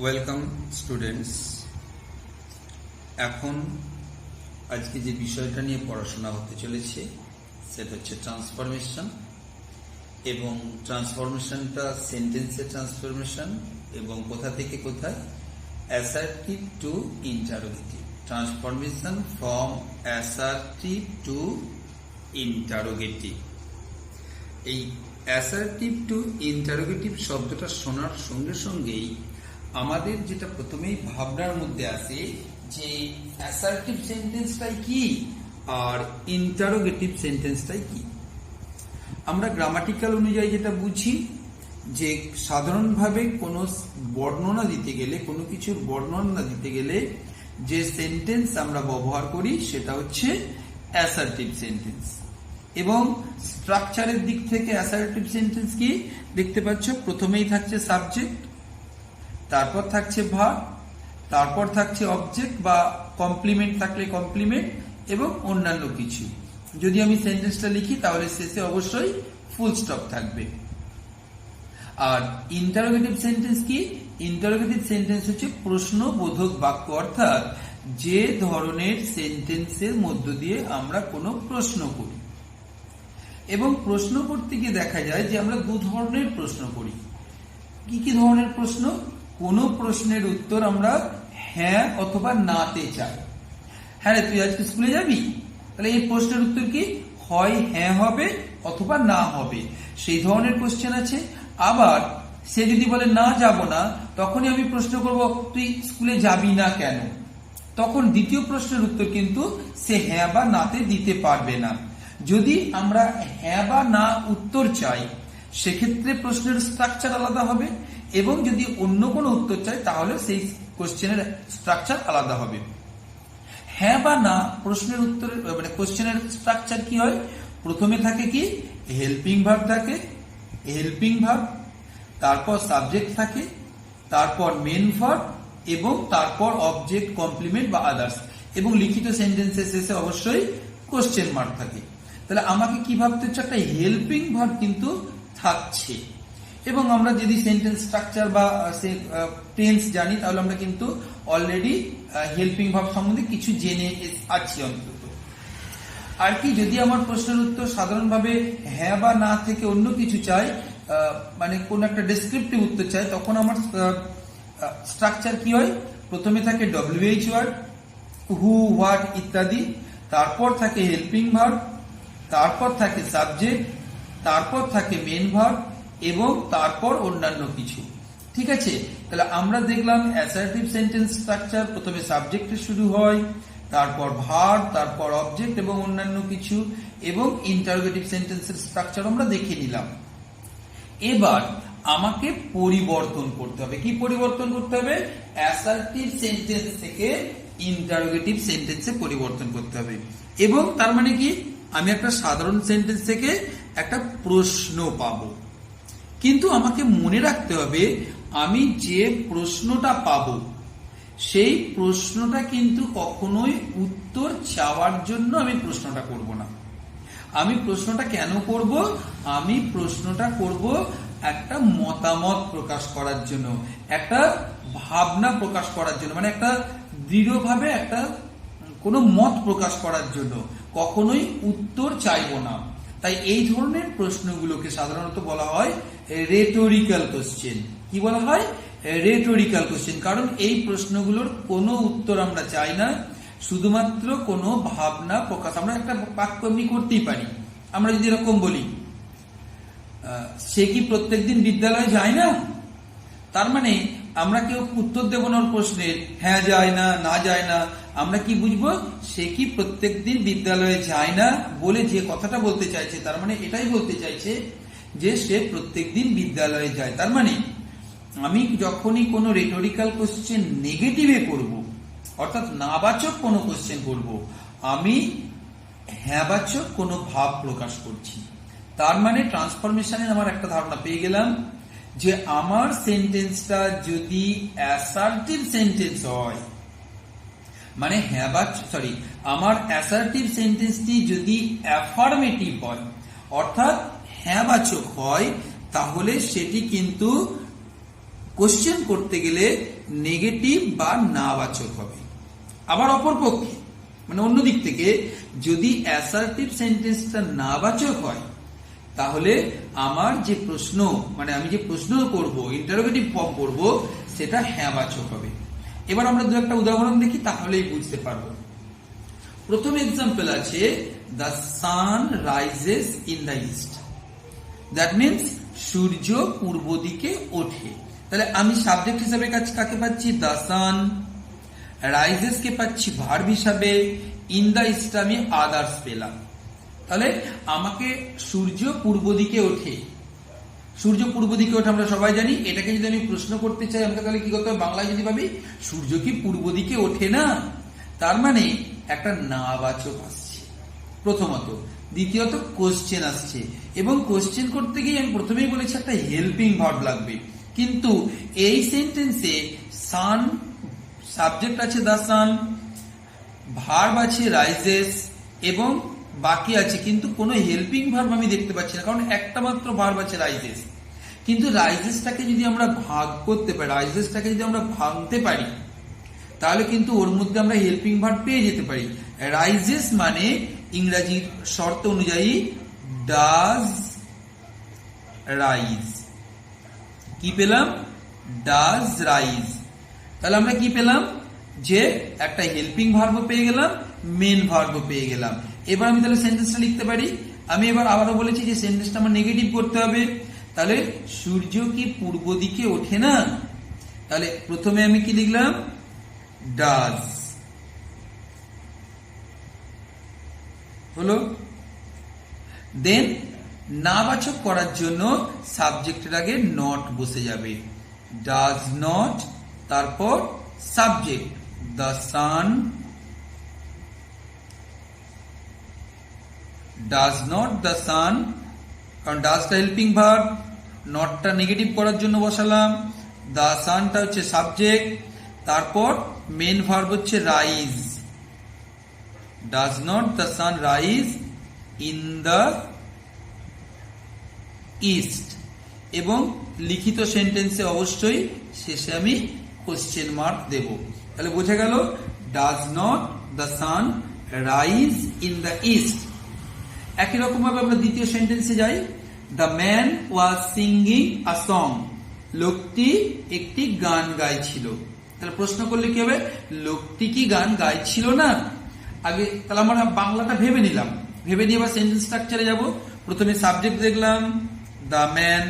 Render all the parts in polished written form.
Welcome students. এখন আজকে যে বিষয়টা নিয়ে পড়াশোনা হতে চলেছে সেটা হচ্ছে ট্রান্সফরমেশন, এবং ট্রান্সফরমেশনটা সেন্টেন্সের ট্রান্সফরমেশন এবং কোথা থেকে কোথায়, assertive two interrogative. Transformation from assertive two interrogative. এই অ্যাসার্টিভ টু ইন্টারোগেটিভ শব্দটা শোনার সঙ্গে সঙ্গেই আমাদের যেটা প্রথমেই ভাবনার মধ্যে আসে যে অ্যাসার্টিভ সেন্টেন্সটাই কি আর ইন্টারোগেটিভ সেন্টেন্সটাই কি। আমরা গ্রামাটিক্যাল অনুযায়ী যেটা বুঝি যে সাধারণভাবে কোনো বর্ণনা দিতে গেলে, কোনো কিছুর বর্ণনা দিতে গেলে যে সেন্টেন্স আমরা ব্যবহার করি সেটা হচ্ছে অ্যাসার্টিভ সেন্টেন্স। এবং স্ট্রাকচারের দিক থেকে অ্যাসার্টিভ সেন্টেন্স কি দেখতে পাচ্ছ, প্রথমেই থাকছে সাবজেক্ট, তারপর থাকছে ভার্ব, তারপর থাকছে অবজেক্ট বা কমপ্লিমেন্ট থাকলে কমপ্লিমেন্ট এবং অন্যান্য কিছু। যদি আমি সেন্টেন্সটা লিখি তাহলে শেষে অবশ্যই ফুল স্টপ থাকবে। আর ইন্টারোগেটিভ সেন্টেন্স কি? ইন্টারোগেটিভ সেন্টেন্স হচ্ছে প্রশ্নবোধক বাক্য, অর্থাৎ যে ধরনের সেন্টেন্সের মধ্য দিয়ে আমরা কোনো প্রশ্ন করি। এবং প্রশ্ন করতে গিয়ে দেখা যায় যে আমরা দু ধরনের প্রশ্ন করি। কি কি ধরনের প্রশ্ন? কোন প্রশ্নের উত্তর আমরা হ্যাঁ অথবা নাতে চাই। হ্যাঁ রে, তুই আজকে স্কুলে যাবি? তাহলে এই প্রশ্নের উত্তর কি? হয় হ্যাঁ হবে অথবা না হবে, সেই ধরনের কোশ্চেন আছে। আবার সে যদি বলে না যাব না, তখনই আমি প্রশ্ন করব তুই স্কুলে যাবি না কেন। তখন দ্বিতীয় প্রশ্নের উত্তর কিন্তু সে হ্যাঁ বা নাতে দিতে পারবে না। যদি আমরা হ্যাঁ বা না উত্তর চাই সেক্ষেত্রে প্রশ্নের স্ট্রাকচার আলাদা হবে, এবং যদি অন্য কোনো উত্তর চাই তাহলে সেই কোশ্চেনের স্ট্রাকচার আলাদা হবে। হ্যাঁ বা না প্রশ্নের উত্তরের মানে কোশ্চেনের স্ট্রাকচার কি হয়? প্রথমে থাকে কি? হেল্পিং ভার্ব থাকে, হেল্পিং ভার্ব, তারপর সাবজেক্ট থাকে, তারপর মেন ভার্ব এবং তারপর অবজেক্ট, কমপ্লিমেন্ট বা আদার্স, এবং লিখিত সেন্টেন্সের শেষে অবশ্যই কোশ্চেন মার্ক থাকে। তাহলে আমাকে কি ভাবতে হচ্ছে? একটা হেল্পিং ভার্ব কিন্তু থাকছে। এবং আমরা যদি সেন্টেন্স স্ট্রাকচার বা টেন্স জানি তাহলে আমরা কিন্তু অলরেডি হেল্পিং ভার্ব সম্বন্ধে কিছু জেনে আছি অন্তত। আর কি, যদি আমার প্রশ্নের উত্তর সাধারণভাবে হ্যাঁ বা না থেকে অন্য কিছু চাই, মানে কোন একটা ডেসক্রিপটিভ উত্তর চাই, তখন আমার স্ট্রাকচার কি হয়? প্রথমে থাকে WH ওয়ার্ড, হু, হোয়াট ইত্যাদি, তারপর থাকে হেল্পিং ভার্ব, তারপর থাকে সাবজেক্ট, তারপর থাকে মেন ভার্ব এবং তারপর অন্যান্য কিছু। ঠিক আছে, তাহলে আমরা দেখলাম অ্যাসার্টিভ সেন্টেন্স স্ট্রাকচার প্রথমে সাবজেক্টে শুরু হয়, তারপর ভার্ব, তারপর অবজেক্ট এবং অন্যান্য কিছু, এবং ইন্টারোগেটিভ সেন্টেন্সের স্ট্রাকচার আমরা দেখে নিলাম। এবার আমাকে পরিবর্তন করতে হবে। কি পরিবর্তন করতে হবে? অ্যাসার্টিভ সেন্টেন্স থেকে ইন্টারোগেটিভ সেন্টেন্সে পরিবর্তন করতে হবে। এবং তার মানে কি, আমি একটা সাধারণ সেন্টেন্স থেকে একটা প্রশ্ন পাবো। কিন্তু আমাকে মনে রাখতে হবে আমি যে প্রশ্নটা পাবো সেই প্রশ্নটা কিন্তু কখনোই উত্তর চাওয়ার জন্য আমি প্রশ্নটা করব না। আমি প্রশ্নটা কেন করব? আমি প্রশ্নটা করব একটা মতামত প্রকাশ করার জন্য, একটা ভাবনা প্রকাশ করার জন্য, মানে একটা দৃঢ়ভাবে একটা কোনো মত প্রকাশ করার জন্য, কখনোই উত্তর চাইবো না। তাই এই ধরনের প্রশ্নগুলোকে সাধারণত বলা হয় রেটোরিক্যাল কোশ্চেন। কি বলা হয়? Rhetorical question. কারণ এই প্রশ্নগুলোর কোনো উত্তর আমরা চাই না, শুধুমাত্র কোনো ভাবনা প্রকাশ। আমরা একটা বাক্য এমনি করতেই পারি। আমরা যদি এরকম বলি, সে কি প্রত্যেকদিন বিদ্যালয়ে যায় না, তার মানে আমরা কেউ উত্তর দেব না প্রশ্নের হ্যাঁ যায় না, না যায় না। আমরা কি বুঝবো? সে কি প্রত্যেকদিন বিদ্যালয়ে যায় না বলে যে কথাটা বলতে চাইছে, তার মানে এটাই বলতে চাইছে যে সে প্রত্যেকদিন বিদ্যালয়ে যায়। তার মানে আমি যখনই কোনো রেটোরিক্যাল কোশ্চেন নেগেটিভে করব, অর্থাৎ নাবাচক কোনো কোশ্চেন করব, আমি হ্যাঁবাচক কোনো ভাব প্রকাশ করছি। তার মানে ট্রান্সফরমেশনের আমার একটা ধারণা পেয়ে গেলাম যে আমার সেন্টেন্সটা যদি অ্যাসার্টিভ সেন্টেন্স হয়, মানে আমার অ্যাসার্টিভ সেন্টেন্সটি যদি অ্যাফার্মেটিভ হয়, অর্থাৎ হ্যাঁবাচক হয়, তাহলে সেটি কিন্তু কোশ্চেন করতে গেলে নেগেটিভ বা নাবাচক হবে। আবার অপরপক্ষে মানে অন্য দিক থেকে যদি অ্যাসার্টিভ সেন্টেন্সটা নাবাচক হয় তাহলে আমার যে প্রশ্ন মানে আমি যে প্রশ্ন করব ইন্টারোগেটিভ ফর্ম করব সেটা হ্যাঁবাচক হবে। এবার আমরা দু একটা উদাহরণ দেখি তাহলেই বুঝতে পারবো। প্রথম এক্সাম্পল আছে the sun rises in the east, that means সূর্য পূর্ব দিকে ওঠে। তাহলে আমি সাবজেক্ট হিসাবে কাকে পাচ্ছি? The sun. রাইজেস কে পাচ্ছি ভার্ব হিসাবে। ইন দ্য ইস্ট আমি আদার্স পেলাম। তাহলে আমাকে সূর্য পূর্ব দিকে ওঠে, সূর্য পূর্ব দিকে ওঠে আমরা সবাই জানি। এটাকে যদি আমি প্রশ্ন করতে চাই আমাকে তাহলে কি করতে হবে? বাংলায় যদি ভাবি সূর্য কি পূর্ব দিকে ওঠে না, তার মানে একটা নাবাচক আসছে প্রথমত। দ্বিতীয়ত কোশ্চেন আসছে, এবং কোশ্চেন করতে গিয়ে আমি প্রথমেই বলেছি একটা হেল্পিং ভার্ব লাগবে। কিন্তু এই সেন্টেন্সে সান সাবজেক্ট আছে দ্য সান, ভার্ব আছে রাইজেস এবং বাকি আছে, কিন্তু কোনো হেল্পিং ভার্ব আমি দেখতে পাচ্ছি না, কারণ একটা মাত্র ভার্ব আছে রাইজেস। কিন্তু রাইজেসটাকে যদি আমরা ভাগ করতে পারি, রাইজেসটাকে যদি আমরা ভাঙতে পারি তাহলে কিন্তু ওর মধ্যে আমরা হেল্পিং ভার্ব পেয়ে যেতে পারি। রাইজেস মানে ইংরেজির শর্ত অনুযায়ী ডাজ রাইজ। কি পেলাম? Does rise. তাহলে আমরা কি পেলাম? যে একটা হেল্পিং ভার্ব পেয়ে গেলাম, মেন ভার্ব পেয়ে গেলাম। এবার আমি তাহলে সেন্টেন্সটা লিখতে পারি। আমি এবার আবারও বলেছি যে সেন্টেন্সটা আমার নেগেটিভ করতে হবে। তাহলে সূর্য কি পূর্ব দিকে ওঠে না? তাহলে প্রথমে আমি কি লিখলাম? ডাজ। হলো। দেন নাবাচক করার জন্য সাবজেক্টের আগে নট বসে যাবে। ডাজ নট, তারপর subject the sun, does not the সান, কারণ ডাজটা হেল্পিং ভার্ব, নটটা নেগেটিভ করার জন্য বসালাম, দ্য সানটা হচ্ছে সাবজেক্ট, তারপর মেন ভার্ব হচ্ছে rise. Does not the sun rise in the east. এবং লিখিত সেন্টেন্সে অবশ্যই শেষে আমি কোশ্চেন মার্ক দেব। তাহলে বোঝা গেল does not the sun rise in the east. একই রকম ভাবে আমরা দ্বিতীয় সেন্টেন্সে যাই। The man was singing a song, লোকটি একটি গান গাইছিল। তাহলে প্রশ্ন করলে কি হবে? লোকটি কি গান গাইছিল না? আগে তাহলে আমরা বাংলাটা ভেবে নিলাম, ভেবে নিয়ে এবার সেন্টেন্স স্ট্রাকচারে যাব। প্রথমে সাবজেক্ট দেখলাম দ্য ম্যান,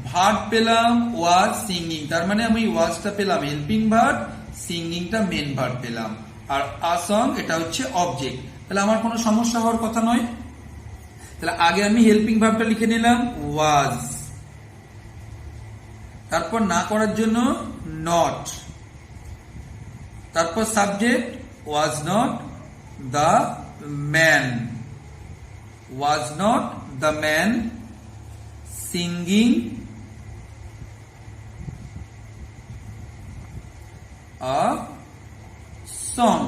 ভার্ব পেলাম ওয়াজ সিঙ্গিং, তার মানে আমি ওয়াজটা পেলাম হেল্পিং ভার্ব, সিঙ্গিংটা মেন ভার্ব পেলাম, আর আ সং এটা হচ্ছে অবজেক্ট। তাহলে আমার কোনো সমস্যা হওয়ার কথা নয়। তাহলে আগে আমি হেল্পিং ভার্বটা লিখে নিলাম ওয়াজ, তারপর না করার জন্য নট, তারপর subject was not the man, was not the man singing a song,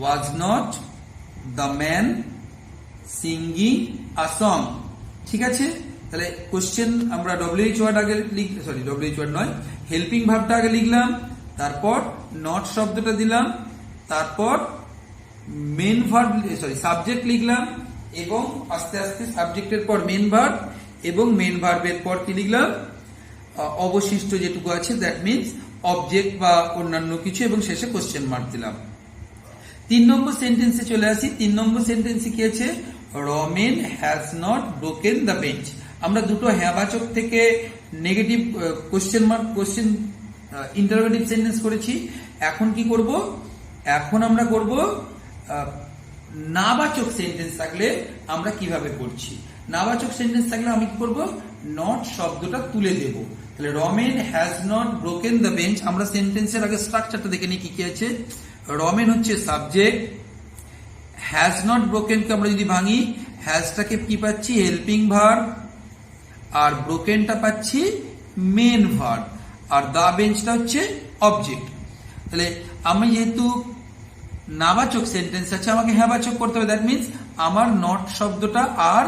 was not the man singing a song। ঠিক আছে। তাহলে কোশ্চেন আমরা ডব্লিউএইচ ওয়ার্ড আগে সরি ডব্লিউএইচ ওয়ার্ড নয়, হেল্পিং ভার্বটা আগে লিখলাম, তারপর নট শব্দটা দিলাম, তারপর মেন ভার্ব সরি সাবজেক্ট লিখলাম, এবং আস্তে আস্তে সাবজেক্টের পর মেন ভার্ব, এবং মেন ভার্বের পর কি লিখলাম? অবশিষ্ট যেটুকু আছে দ্যাট মিনস অবজেক্ট বা অন্যান্য কিছু, এবং শেষে কোশ্চেন মার্ক দিলাম। 3 নম্বর সেন্টেন্সে চলে আসি। 3 নম্বর সেন্টেন্সে কি আছে? Ramen has not broken the bench. আমরা দুটো হ্যাঁবাচক থেকে negative question mark question interrogative sentence করেছি। এখন কি করব? এখন আমরা করব নাবাচক সেন্টেন্স থাকলে আমরা কিভাবে করছি। নাবাচক সেন্টেন্স থাকলে আমি কি করব? নট শব্দটা তুলে দেব। তাহলে Ramen has not broken the bench. আমরা সেন্টেন্সের আগে স্ট্রাকচারটা দেখে নিই কি কি আছে। রমেন হচ্ছে সাবজেক্ট, হ্যাজ নট ব্রোকেনকে আমরা যদি ভাঙি, হ্যাজটাকে কি পাচ্ছি? হেল্পিং ভার্ব, আর ব্রোকেনটা পাচ্ছি মেন ভার্ব, আর দ্য বেঞ্চটা হচ্ছে অবজেক্ট। তাহলে আমি যেহেতু নাবাচক সেন্টেন্স আছে আমাকে হ্যাঁবাচক করতে হবে, দ্যাট মিনস আমার নট শব্দটা আর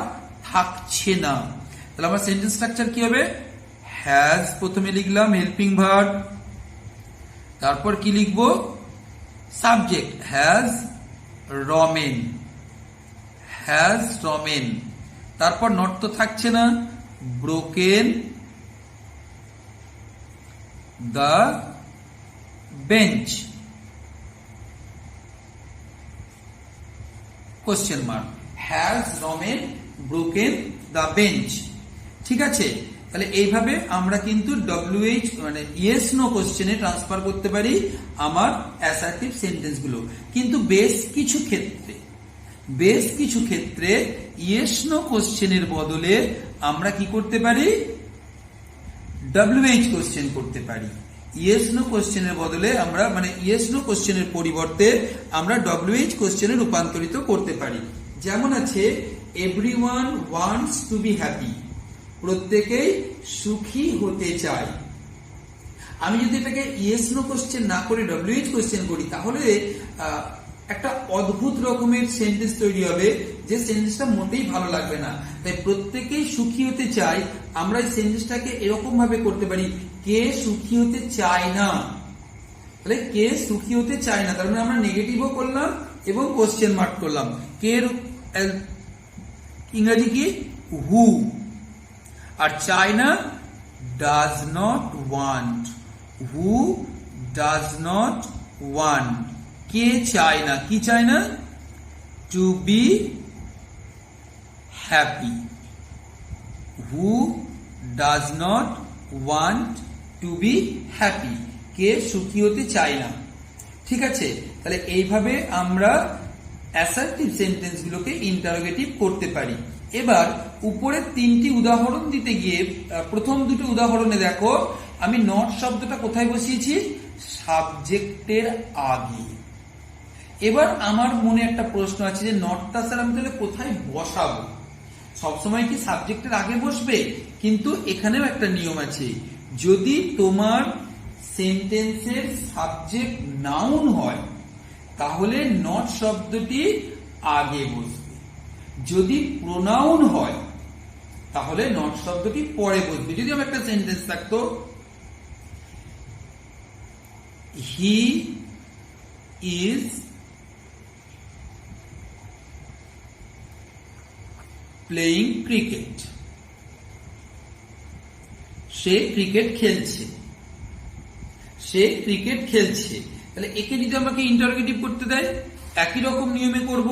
থাকছে না। তাহলে আমার সেন্টেন্স স্ট্রাকচার কি হবে? হ্যাজ প্রথমে লিখলাম হেল্পিং ভার্ব, তারপর কি লিখবো subject has Ramen, has Ramen, তারপর নট তো থাকছে না, broken the bench, question mark, has Ramen broken the bench. ঠিক আছে, তাহলে এইভাবে আমরা কিন্তু WH মানে ইয়েস নো কোশ্চেনে ট্রান্সফার করতে পারি আমার অ্যাসার্টিভ সেন্টেন্স গুলো। কিন্তু বেশ কিছু ক্ষেত্রে ইয়েস নো কোশ্চেনের বদলে আমরা কি করতে পারি WH কোশ্চেন করতে পারি। ইয়েস নো কোশ্চেনের বদলে আমরা মানে ইয়েস নো কোশ্চেনের পরিবর্তে আমরা WH কোশ্চেনে রূপান্তরিত করতে পারি। যেমন আছে everyone wants to be happy, প্রত্যেকেই সুখী হতে চায়। আমি যদি এটাকে ইয়েস নো কোশ্চেন না করে WH কোশ্চেন করি তাহলে একটা অদ্ভুত রকমের সেন্টেন্স তৈরি হবে, যে সেন্টেন্সটা মোটেই ভালো লাগবে না। তাই প্রত্যেকেই সুখী হতে চায়, আমরা এই সেন্টেন্সটাকে এরকম ভাবে করতে পারি কে সুখী হতে চায় না। তাহলে কে সুখী হতে চায় না, তার মানে আমরা নেগেটিভও করলাম এবং কোশ্চেন মার্ক করলাম। কে ইংরেজি কি হু, আর চায় না does not want, who does not want, কে চায় না, কি চায় না to be happy, who does not want to be happy, কে সুখী হতে চায় না। ঠিক আছে, তাহলে এইভাবে আমরা অ্যাসার্টিভ সেন্টেন্স গুলোকে ইন্টারোগেটিভ করতে পারি। এবার উপরের তিনটি উদাহরণ দিতে গিয়ে প্রথম দুটো উদাহরণে দেখো আমি নট শব্দটা কোথায় বসিয়েছি, সাবজেক্টের আগে। এবার আমার মনে একটা প্রশ্ন আছে যে নটটা স্যার আমি তাহলে কোথায় বসাবো, সবসময় কি সাবজেক্টের আগে বসবে? কিন্তু এখানেও একটা নিয়ম আছে, যদি তোমার সেন্টেন্সের সাবজেক্ট নাউন হয় তাহলে নট শব্দটি আগে বসবে, যদি প্রোনাউন হয় তাহলে নট শব্দটি পরে বসবে। যদি আমার একটা সেন্টেন্স থাকতো he is playing cricket, say cricket খেলছে, সে ক্রিকেট খেলছে, তাহলে একে যদি আমাকে ইন্টারোগেটিভ করতে দেয় একই রকম নিয়মে করব।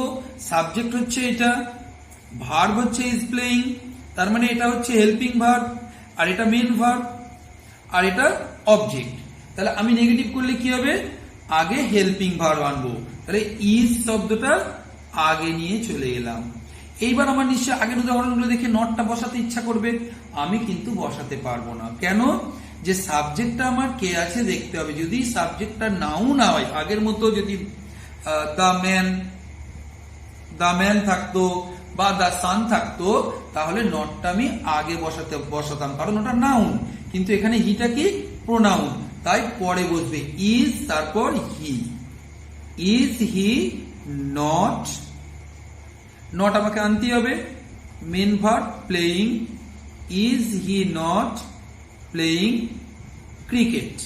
সাবজেক্ট হচ্ছে এটা, ভার্ব হচ্ছে ইজ প্লেইং, তার মানে এটা হচ্ছে হেল্পিং ভার্ব, আর এটা মেন ভার্ব, আর এটা অবজেক্ট। তাহলে আমি নেগেটিভ করলে কি হবে, আগে হেল্পিং ভার্ব আনবো, তাহলে ইজ শব্দটা আগে নিয়ে চলে এলাম। এইবার আমার নিশ্চয়ই আগের উদাহরণগুলো দেখে নটটা বসাতে ইচ্ছা করবে, আমি কিন্তু বসাতে পারবো না। কেন? যে সাবজেক্টটা আমার কে আছে দেখতে হবে। যদি সাবজেক্টটা নাও না হয়, আগের মতো যদি দ্য ম্যান থাকতো বা দ্য সান থাকতো তাহলে নটটা আমি আগে বসাতাম, কারণ ওটা নাউন। কিন্তু এখানে হিটা কি প্রোনাউন, তাই পরে বসবে ইজ, তারপর he. Is he not, not আমাকে আনতে হবে, main verb playing, is he not playing cricket,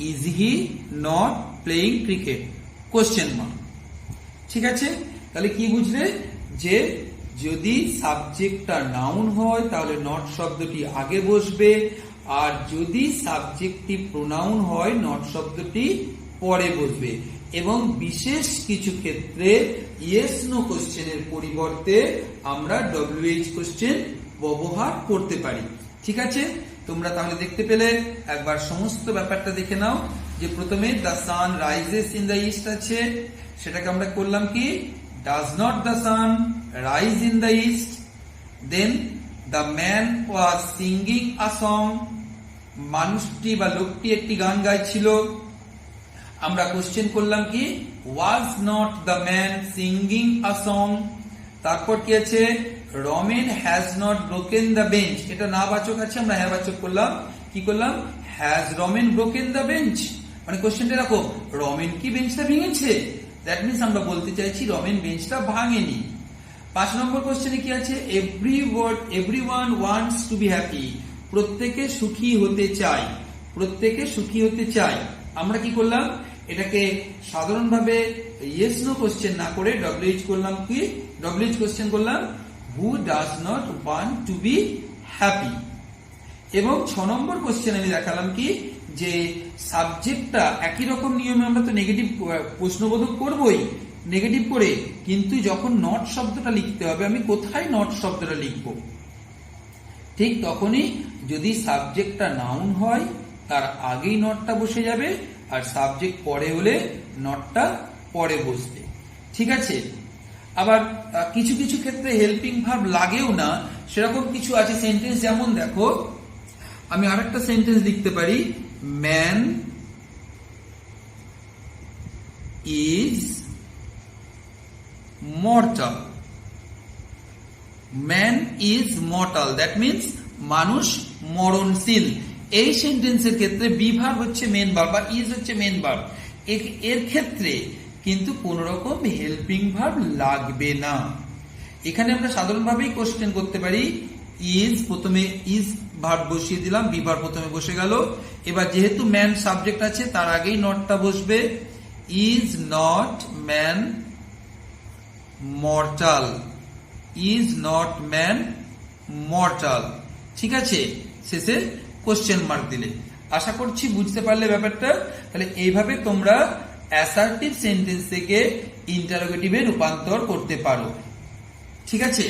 is he not playing cricket, question mark. ঠিক আছে, তাহলে কি বুঝলে, যে যদি সাবজেক্টটা নাউন হয় তাহলে নট শব্দটি আগে বসবে, আর যদি সাবজেক্টটি প্রোনাউন হয় নট শব্দটি পরে বসবে। এবং বিশেষ কিছু ক্ষেত্রে ইয়েস নো কোশ্চেনের পরিবর্তে আমরা WH কোশ্চেন ব্যবহার করতে পারি। ঠিক আছে, তোমরা তাহলে দেখতে পেলে, একবার সমস্ত ব্যাপারটা দেখে নাও। যে প্রথমে the sun rises in the east আছে, সেটাকে আমরা করলাম কি does not the sun rise in the east. Then the man was singing a song, মানুষটি বা লোকটি একটি গান গাইছিল। আমরা কোশ্চেন করলাম কি was not the man singing a song. তারপর কি আছে, Ramen has not broken the bench, এটা না বাচক আছে, আমরা হ্যাঁ বাচক করলাম। কি করলাম, has Ramen broken the bench, মানে কোশ্চেনটা এরকম, রমেন কি বেঞ্চটা ভেঙেছে? দ্যাট মিনস আমরা বলতে চাইছি রমেন বেঞ্চটা ভাঙেনি। 5 নম্বর কোশ্চেনে কি আছে, everyone wants to be happy, প্রত্যেকে সুখী হতে চায়, প্রত্যেকে সুখী হতে চায়। আমরা কি করলাম, এটাকে সাধারণভাবে ইয়েস নো কোশ্চেন না করে ডব্লিউএইচ করলাম, কি ডব্লিউএইচ কোশ্চেন করলাম, হু does not want to be happy. এবং 6 নম্বর কোশ্চেন আমি দেখালাম কি, যে সাবজেক্টটা একই রকম নিয়মে আমরা তো নেগেটিভ প্রশ্নবোধক করবই নেগেটিভ করে, কিন্তু যখন নট শব্দটা লিখতে হবে আমি কোথায় নট শব্দটা লিখব, ঠিক তখনই যদি সাবজেক্টটা নাউন হয় তার আগেই নটটা বসে যাবে, আর সাবজেক্ট পরে হলে নটটা পরে বসবে। ঠিক আছে। আবার কিছু কিছু ক্ষেত্রে হেল্পিং ভার্ব লাগেও না, সেরকম কিছু আছে সেন্টেন্স, যেমন দেখো আমি আরেকটা সেন্টেন্স লিখতে পারি, man is mortal, man is mortal, that means মানুষ মরণশীল। এই সেন্টেন্সের ক্ষেত্রে বি ভার্ব হচ্ছে মেন ভার্ব বা ইজ হচ্ছে মেন ভার্ব, এর ক্ষেত্রে কিন্তু কোন রকম হেল্পিং ভার্ব লাগবে না। এখানে আমরা সাধারণভাবেই কোশ্চেন করতে পারি, ইজ প্রথমে ইজ ভার্ব বসিয়ে দিলাম, বি ভার্ব প্রথমে বসে গেল, এবার যেহেতু ম্যান সাবজেক্ট আছে তার আগেই নটটা বসবে, is not man mortal, is not man mortal. ঠিক আছে, শেষে কোশ্চেন মার্ক দিলে। আশা করছি বুঝতে পারলে ব্যাপারটা। তাহলে এইভাবে তোমরা অ্যাসার্টিভ সেন্টেন্স থেকে ইন্টারোগেটিভে রূপান্তর করতে পারো। ঠিক আছে।